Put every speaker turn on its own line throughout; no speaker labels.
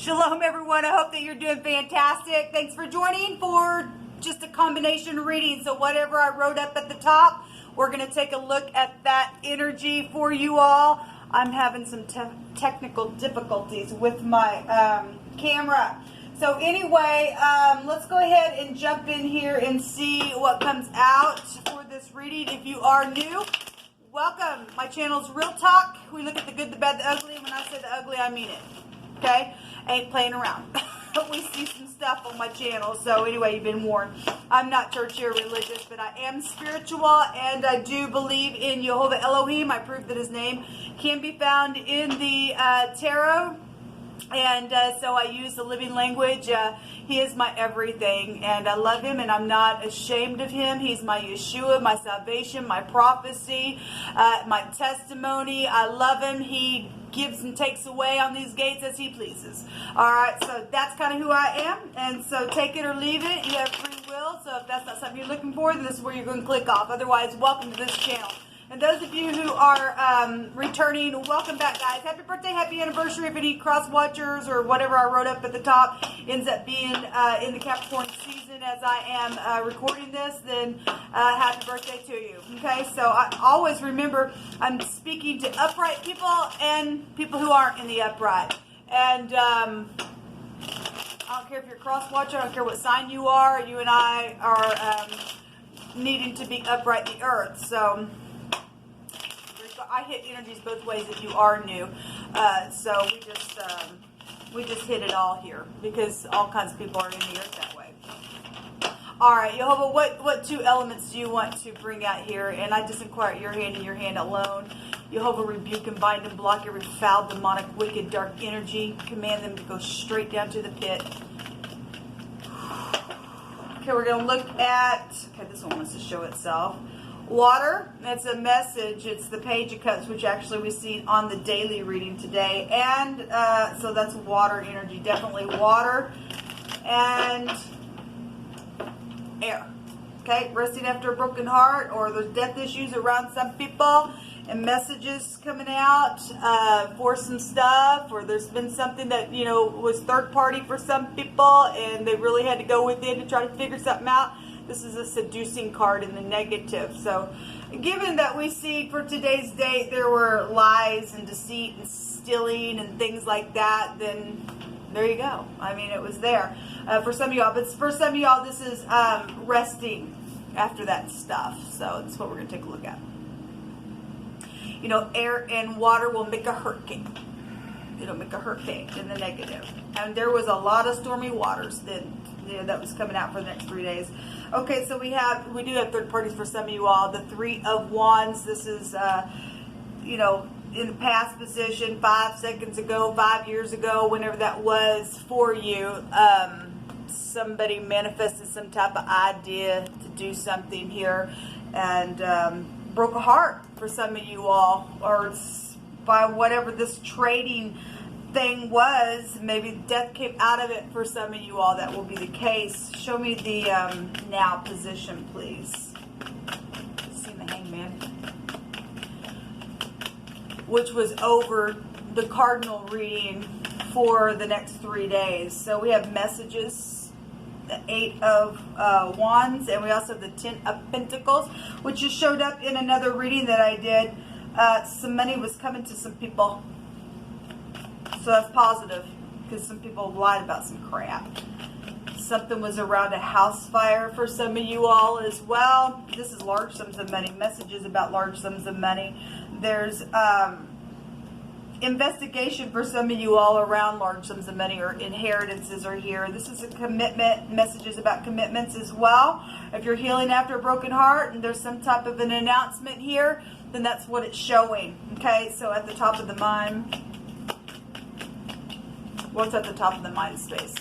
Shalom, everyone. I hope that you're doing fantastic. Thanks for joining for just a combination reading. So whatever I wrote up at the top, we're going to take a look at that energy for you all. I'm having some technical difficulties with my camera. So anyway, let's go ahead and jump in here and see what comes out for this reading. If you are new, welcome. My channel is Real Talk. We look at the good, the bad, the ugly. And when I say the ugly, I mean it. Okay? Ain't playing around. We see some stuff on my channel. So anyway, you've been warned. I'm not churchy or religious, but I am spiritual, and I do believe in Jehovah Elohim. I prove that his name can be found in the tarot. And so I use the living language. He is my everything, and I love him, and I'm not ashamed of him. He's my Yeshua, my salvation, my prophecy, my testimony. I love him. He gives and takes away on these gates as he pleases. All right, so that's kind of who I am, and so take it or leave it. You have free will, so if that's not something you're looking for, then this is where you're going to click off. Otherwise, welcome to this channel. And those of you who are returning, welcome back, guys. Happy birthday, happy anniversary. If any cross watchers or whatever I wrote up at the top ends up being in the Capricorn season as I am recording this, then happy birthday to you. Okay, so I always remember I'm speaking to upright people and people who aren't in the upright. And I don't care if you're a cross watcher, I don't care what sign you are. You and I are needing to be upright in the earth. So I hit energies both ways if you are new. So we just hit it all here because all kinds of people are in the earth that way. All right, Jehovah, what two elements do you want to bring out here? And I just inquire at your hand and your hand alone. Jehovah, rebuke and bind and block every foul, demonic, wicked, dark energy. Command them to go straight down to the pit. Okay, we're going to look at, okay, this one wants to show itself. Water, that's a message. It's the Page of Cups, which actually we see on the daily reading today. And so that's water energy, definitely water and air. Okay, resting after a broken heart, or there's death issues around some people, and messages coming out for some stuff, or there's been something that, you know, was third party for some people, and they really had to go within to try to figure something out. This is a seducing card in the negative. So given that we see for today's date there were lies and deceit and stealing and things like that, then there you go. I mean, it was there for some of y'all. But for some of y'all, this is resting after that stuff. So that's what we're going to take a look at. You know, air and water will make a hurricane. It'll make a hurricane in the negative. And there was a lot of stormy waters that was coming out for the next 3 days. Okay, so we do have third parties for some of you all. The Three of Wands. This is, you know, in the past position, 5 seconds ago, 5 years ago, whenever that was for you. Somebody manifested some type of idea to do something here, and broke a heart for some of you all, or by whatever this trading thing was. Maybe death came out of it for some of you all. That will be the case. Show me the now position, please. See the Hangman, which was over the cardinal reading for the next 3 days. So we have messages, the Eight of Wands, and we also have the Ten of Pentacles, which just showed up in another reading that I did. Some money was coming to some people. So that's positive, because some people lied about some crap. Something was around a house fire for some of you all as well. This is large sums of money. Messages about large sums of money. There's investigation for some of you all around large sums of money, or inheritances are here. This is a commitment. Messages about commitments as well. If you're healing after a broken heart and there's some type of an announcement here, then that's what it's showing. Okay, so at the top of the mind. What's at the top of the mind space?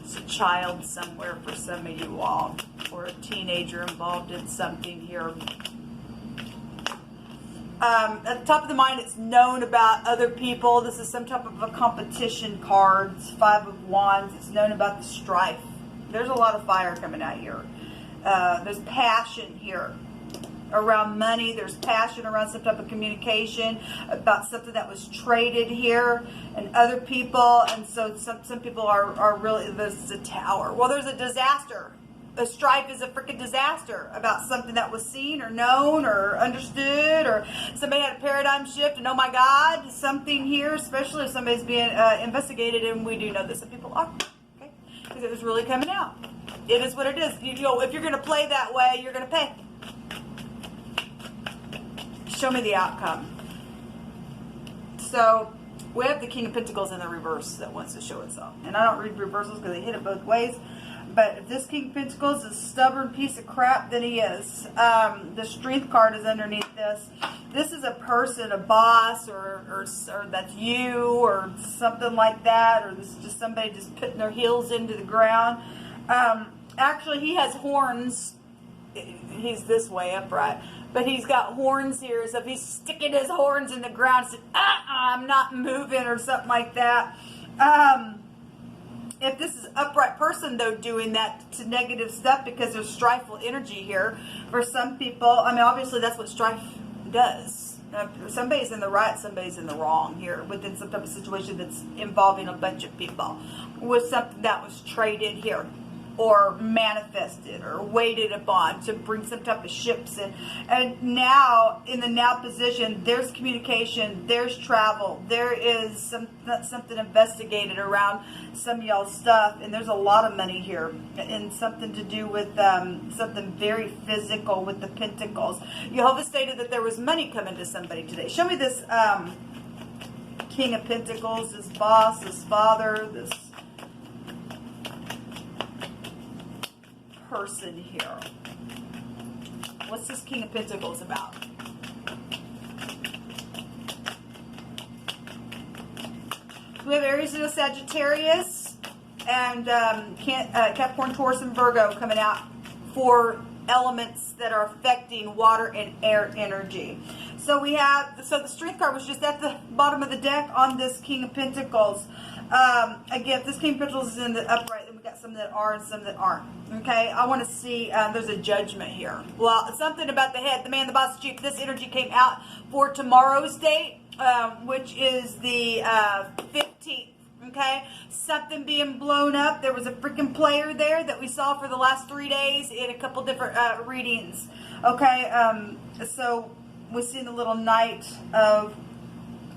It's a child somewhere for some of you all, or a teenager involved in something here. At the top of the mind, it's known about other people. This is some type of a competition card. It's Five of Wands. It's known about the strife. There's a lot of fire coming out here. There's passion here. around money. There's passion around some type of communication about something that was traded here and other people. And so some people are really, this is a tower. Well, there's a disaster. A strife is a freaking disaster about something that was seen or known or understood, or somebody had a paradigm shift and oh my God, something here, especially if somebody's being investigated, and we do know that some people are, okay, because it was really coming out. It is what it is. You know, if you're going to play that way, you're going to pay. Show me the outcome. So we have the King of Pentacles in the reverse that wants to show itself, and I don't read reversals because they hit it both ways. But if this King of Pentacles is a stubborn piece of crap, then he is. The Strength card is underneath this. This is a person, a boss, or that's you, or something like that, or this is just somebody just putting their heels into the ground. Actually, he has horns. He's this way upright, but he's got horns here. So if he's sticking his horns in the ground, saying, I'm not moving, or something like that. If this is an upright person, though, doing that to negative stuff, because there's strifeful energy here for some people. I mean, obviously, that's what strife does. Somebody's in the right, somebody's in the wrong here within some type of situation that's involving a bunch of people with something that was traded here, or manifested, or waited upon to bring some type of ships in. And now, in the now position, there's communication, there's travel, there is something investigated around some of y'all's stuff, and there's a lot of money here, and something to do with something very physical with the Pentacles. Jehovah stated that there was money coming to somebody today. Show me this King of Pentacles, this boss, this father, this person here. What's this King of Pentacles about? We have Aries and Sagittarius, and Capricorn, Taurus, and Virgo coming out for elements that are affecting water and air energy. So we have, so the Strength card was just at the bottom of the deck on this King of Pentacles. Again, if this King of Pentacles is in the upright, then we got some that are and some that aren't. Okay, I want to see, there's a judgment here. Well, something about the head, the man, the boss, the chief. This energy came out for tomorrow's date, which is the 15th. Okay, something being blown up. There was a freaking player there that we saw for the last 3 days in a couple different readings. Okay, so we've seen the little Knight of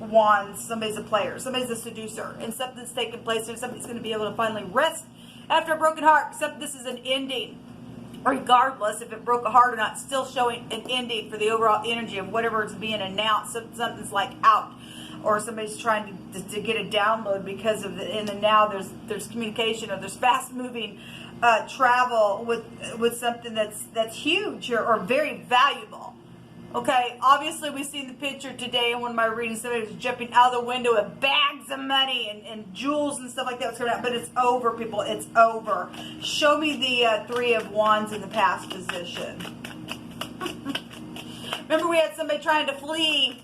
Wands. Somebody's a player, somebody's a seducer, and something's taking place here. Somebody's going to be able to finally rest after a broken heart. Except this is an ending, regardless if it broke a heart or not. Still showing an ending for the overall energy of whatever is being announced. Something's like out, or somebody's trying to get a download because of the in the now. There's communication, or there's fast moving travel with something that's huge or very valuable. Okay, obviously we've seen the picture today in one of my readings. Somebody was jumping out of the window with bags of money and jewels and stuff like that was coming out. But it's over, people. It's over. Show me the Three of Wands in the past position. Remember, we had somebody trying to flee.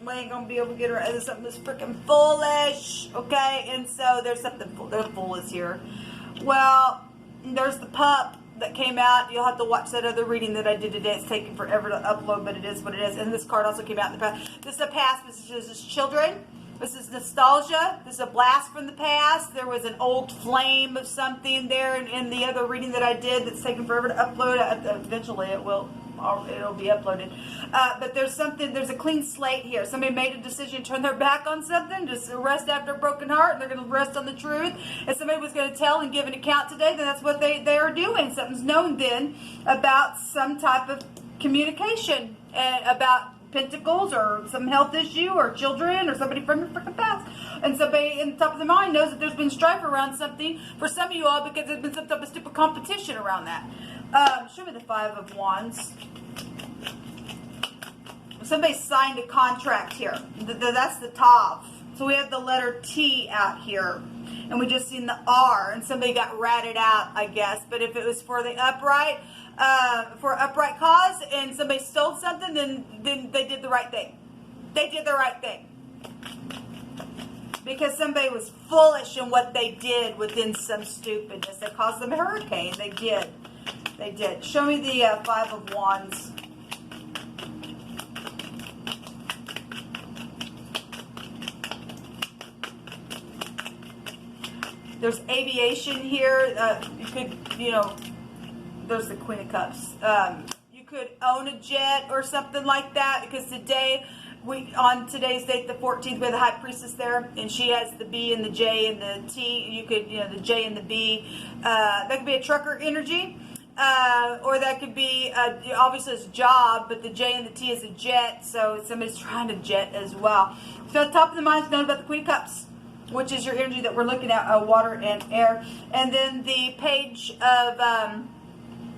We ain't going to be able to get her. There's something that's freaking foolish. Okay, and so there's something foolish here. Well, there's the pup that came out. You'll have to watch that other reading that I did today. It's taking forever to upload, but it is what it is. And this card also came out in the past. This is a past. This is children. This is nostalgia. This is a blast from the past. There was an old flame of something there in the other reading that I did that's taken forever to upload. Eventually it'll be uploaded. But there's a clean slate here. Somebody made a decision to turn their back on something, just rest after a broken heart, and they're going to rest on the truth. If somebody was going to tell and give an account today, then that's what they are doing. Something's known then about some type of communication about Pentacles, or some health issue, or children, or somebody from your freaking past. And somebody in the top of the mind knows that there's been strife around something for some of you all, because there's been some type of stupid competition around that. Show me the Five of Wands. Somebody signed a contract here. That's the top. So we have the letter T out here. And we just seen the R. And somebody got ratted out, I guess. But if it was for the upright, for upright cause, and somebody stole something, then they did the right thing. They did the right thing. Because somebody was foolish in what they did within some stupidness. They caused them a hurricane. They did. They did. Show me the Five of Wands. There's aviation here. You could, you know, there's the Queen of Cups. You could own a jet or something like that, because today, on today's date, the 14th, we have the High Priestess there, and she has the B and the J and the T. You could, you know, the J and the B. That could be a trucker energy. Or that could be, obviously it's a job, but the J and the T is a jet, so somebody's trying to jet as well. So at the top of the mind is known about the Queen of Cups, which is your energy that we're looking at, water and air. And then the Page of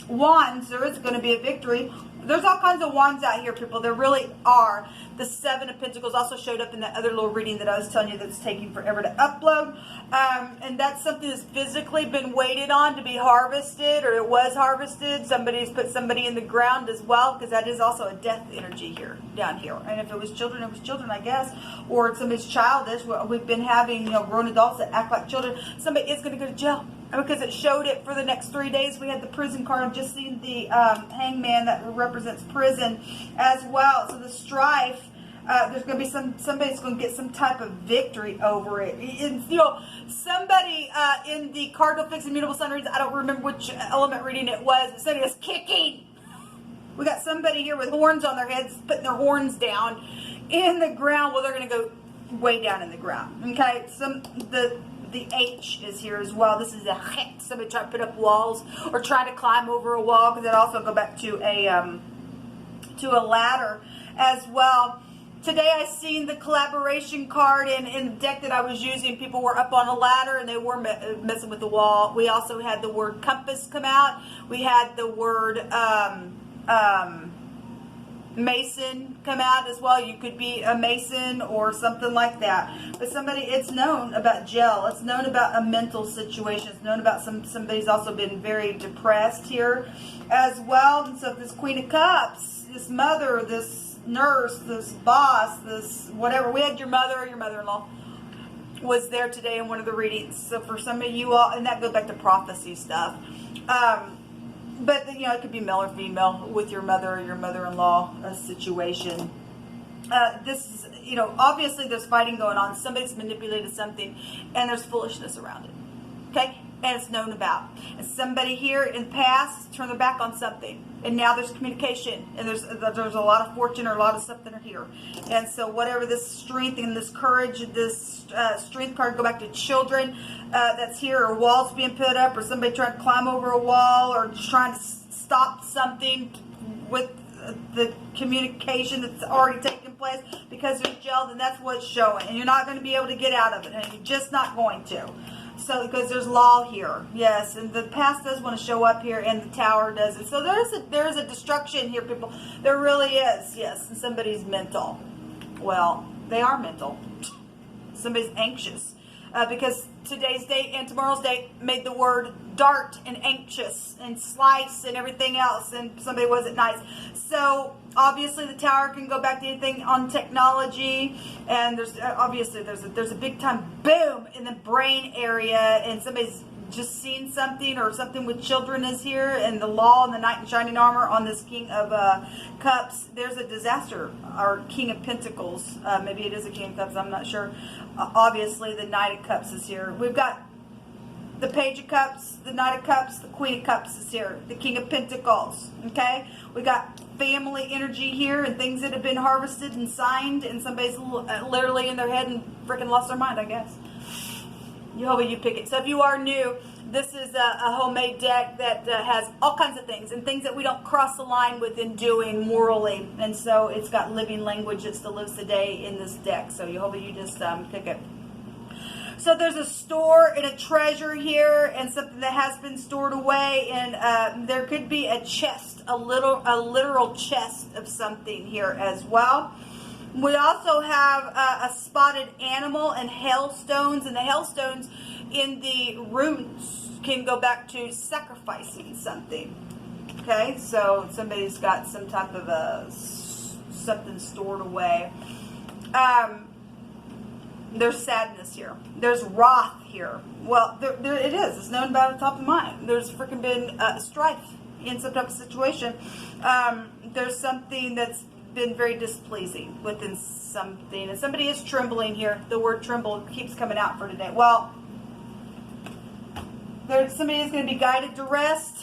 Wands, there is going to be a victory. There's all kinds of wands out here, people. There really are. The Seven of Pentacles also showed up in that other little reading that I was telling you that's taking forever to upload. And that's something that's physically been waited on to be harvested, or it was harvested. Somebody's put somebody in the ground as well, because that is also a death energy here, down here. And if it was children, I guess. Or somebody's childish. We've been having, you know, grown adults that act like children. Somebody is going to go to jail, because it showed it for the next 3 days. We had the prison card. I've just seen the hangman that represents prison as well. So the strife, there's going to be somebody's going to get some type of victory over it. And, you know, somebody in the Cardinal-FIXED-MUTABLE Sun readings, I don't remember which element reading it was, but somebody was kicking. We got somebody here with horns on their heads, putting their horns down in the ground. Well, they're going to go way down in the ground. Okay, the H is here as well. This is a het. Somebody trying to put up walls or trying to climb over a wall, because that also go back to a ladder as well. Today I seen the collaboration card in the deck that I was using. People were up on a ladder and they were messing with the wall. We also had the word compass come out. We had the word Mason come out as well. You could be a Mason or something like that. But somebody, it's known about jail. It's known about a mental situation. It's known about somebody's also been very depressed here as well. And so if this Queen of Cups, this mother, this nurse, this boss, this whatever, we had your mother or your mother-in-law was there today in one of the readings. So for some of you all, and that goes back to prophecy stuff. But, you know, it could be male or female with your mother or your mother-in-law situation. This is, you know, obviously there's fighting going on. Somebody's manipulated something, and there's foolishness around it. Okay? And it's known about. And somebody here in the past turned their back on something. And now there's communication. And there's a lot of fortune or a lot of stuff that are here. And so whatever this strength and this courage, this strength card, go back to children that's here, or walls being put up, or somebody trying to climb over a wall, or just trying to stop something with the communication that's already taken place because there's jail, then that's what's showing. And you're not going to be able to get out of it. And you're just not going to. So, because there's law here, yes, and the past does want to show up here, and the Tower does it. So there is a destruction here, people. There really is, yes. And somebody's mental. Well, they are mental. Somebody's anxious because today's date and tomorrow's date made the word dart and anxious and slice and everything else, and somebody wasn't nice. So obviously the Tower can go back to anything on technology, and there's obviously there's a big time boom in the brain area, and somebody's just seen something, or something with children is here, and the law and the knight in shining armor on this King of Cups. There's a disaster, or King of Pentacles. Maybe it is a King of Cups, I'm not sure. Obviously the Knight of Cups is here. We've got the Page of Cups, the Knight of Cups, the Queen of Cups is here, the King of Pentacles. Okay, we got family energy here, and things that have been harvested and signed, and somebody's literally in their head and freaking lost their mind, I guess. You hope you pick it. So if you are new, this is a homemade deck that has all kinds of things, and things that we don't cross the line with in doing morally. And so it's got living language that still lives today in this deck. So you hope you just pick it. So there's a store and a treasure here, and something that has been stored away, and there could be a chest, a literal chest of something here as well. We also have a spotted animal and hailstones, and the hailstones in the runes can go back to sacrificing something. Okay, so somebody's got some type of something stored away. There's sadness here. There's wrath here. Well, there it is. It's known about the top of mind. There's freaking been strife in some type of situation. There's something that's been very displeasing within something, and somebody is trembling here. The word tremble keeps coming out for today. Well, Somebody is going to be guided to rest.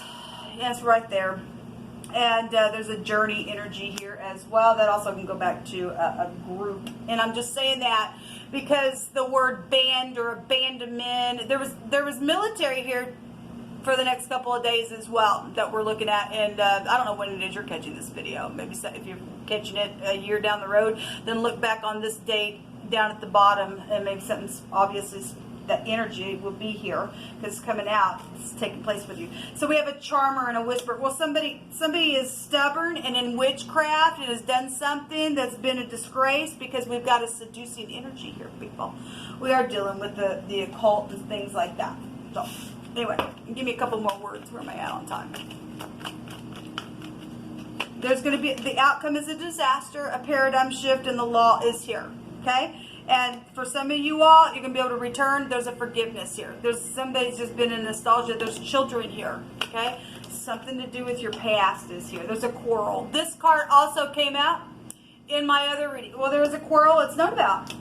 Yes, right there. And there's a journey energy here as well. That also can go back to a group. And I'm just saying that because the word band or abandonment, there was military here for the next couple of days as well that we're looking at. And I don't know when it is you're catching this video. Maybe if you're catching it a year down the road, then look back on this date down at the bottom, and maybe something's obviously that energy will be here because it's coming out. It's taking place with you. So we have a charmer and a whisperer. Well, somebody is stubborn and in witchcraft and has done something that's been a disgrace, because we've got a seducing energy here, people. We are dealing with the occult and things like that. So anyway, give me a couple more words. Where am I at on time? There's going to be, the outcome is a disaster, a paradigm shift, and the law is here. Okay? And for some of you all, you're going to be able to return. There's a forgiveness here. There's somebody's just been in nostalgia. There's children here. Okay? Something to do with your past is here. There's a quarrel. This card also came out in my other reading. Well, there was a quarrel it's known about.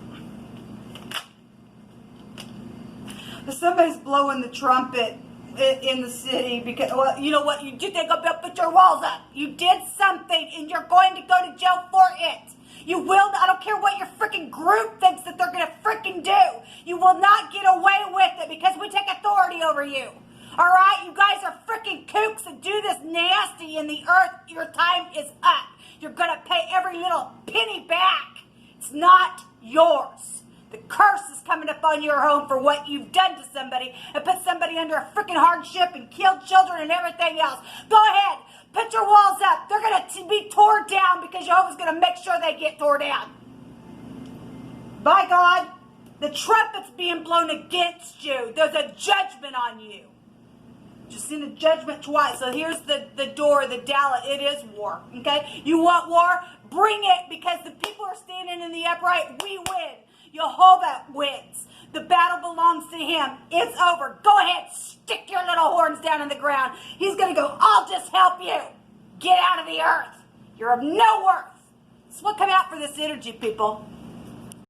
Somebody's blowing the trumpet in the city because, well, you know what? You did think about put your walls up. You did something and you're going to go to jail for it. You will, I don't care what your freaking group thinks that they're going to freaking do. You will not get away with it because we take authority over you. All right? You guys are freaking kooks that do this nasty in the earth. Your time is up. You're going to pay every little penny back. It's not yours. The curse is coming upon your home for what you've done to somebody and put somebody under a freaking hardship and killed children and everything else. Go ahead. Put your walls up. They're going to be torn down because Jehovah's going to make sure they get torn down. By God, the trumpet's being blown against you. There's a judgment on you. Just seen the judgment twice. So here's the door, the Dallet. It is war. Okay? You want war? Bring it, because the people are standing in the upright. We win. Jehovah wins. The battle belongs to him. It's over. Go ahead. Stick your little horns down in the ground. He's going to go, I'll just help you. Get out of the earth. You're of no worth. This is what come out for this energy, people.